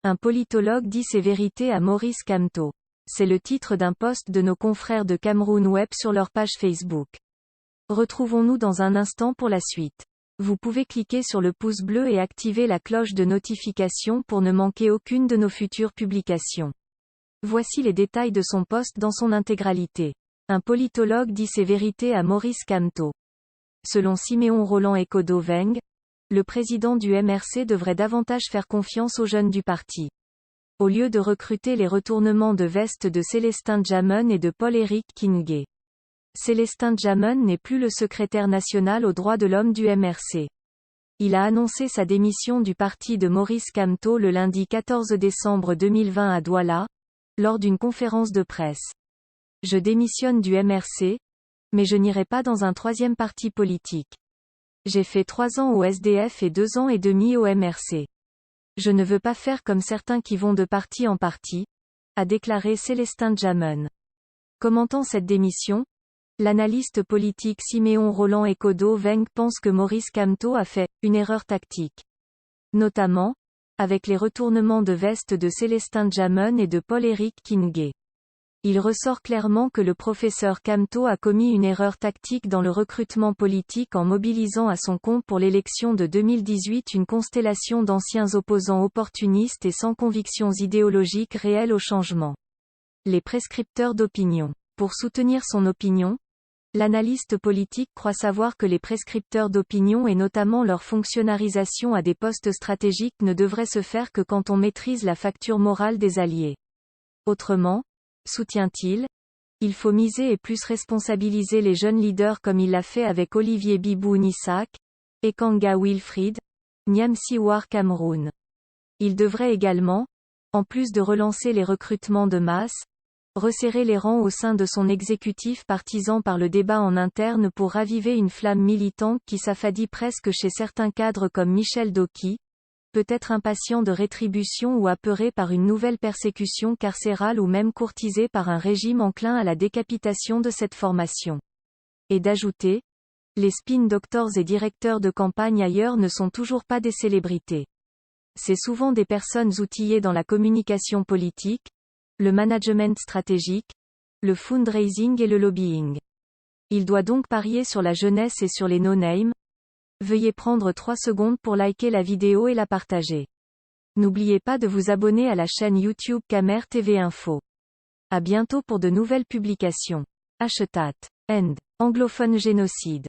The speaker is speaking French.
Un politologue dit ses vérités à Maurice Kamto. C'est le titre d'un post de nos confrères de Cameroun Web sur leur page Facebook. Retrouvons-nous dans un instant pour la suite. Vous pouvez cliquer sur le pouce bleu et activer la cloche de notification pour ne manquer aucune de nos futures publications. Voici les détails de son post dans son intégralité. Un politologue dit ses vérités à Maurice Kamto. Selon Siméon Roland Ekodo-Weng, le président du MRC devrait davantage faire confiance aux jeunes du parti. Au lieu de recruter les retournements de veste de Célestin Djamon et de Paul-Éric Kingé. Célestin Djamon n'est plus le secrétaire national aux droits de l'homme du MRC. Il a annoncé sa démission du parti de Maurice Kamto le lundi 14 décembre 2020 à Douala, lors d'une conférence de presse. Je démissionne du MRC, mais je n'irai pas dans un troisième parti politique. J'ai fait 3 ans au SDF et 2 ans et demi au MRC. Je ne veux pas faire comme certains qui vont de parti en parti, a déclaré Célestin Djamon. Commentant cette démission, l'analyste politique Siméon Roland Ekodo-Weng pense que Maurice Kamto a fait une erreur tactique. Notamment, avec les retournements de veste de Célestin Djamon et de Paul-Éric Kingé. Il ressort clairement que le professeur Kamto a commis une erreur tactique dans le recrutement politique en mobilisant à son compte pour l'élection de 2018 une constellation d'anciens opposants opportunistes et sans convictions idéologiques réelles au changement. Les prescripteurs d'opinion. Pour soutenir son opinion, l'analyste politique croit savoir que les prescripteurs d'opinion et notamment leur fonctionnalisation à des postes stratégiques ne devraient se faire que quand on maîtrise la facture morale des alliés. Autrement, soutient-il, il faut miser et plus responsabiliser les jeunes leaders comme il l'a fait avec Olivier Bibou Nissak, Ekanga Wilfried, Nyamsi War Cameroun. Il devrait également, en plus de relancer les recrutements de masse, resserrer les rangs au sein de son exécutif partisan par le débat en interne pour raviver une flamme militante qui s'affadit presque chez certains cadres comme Michel Doki, peut-être impatient de rétribution ou apeuré par une nouvelle persécution carcérale ou même courtisé par un régime enclin à la décapitation de cette formation. Et d'ajouter, les spin doctors et directeurs de campagne ailleurs ne sont toujours pas des célébrités. C'est souvent des personnes outillées dans la communication politique, le management stratégique, le fundraising et le lobbying. Il doit donc parier sur la jeunesse et sur les no-names. Veuillez prendre 3 secondes pour liker la vidéo et la partager. N'oubliez pas de vous abonner à la chaîne YouTube Camer TV Info. À bientôt pour de nouvelles publications. #end. Anglophone génocide.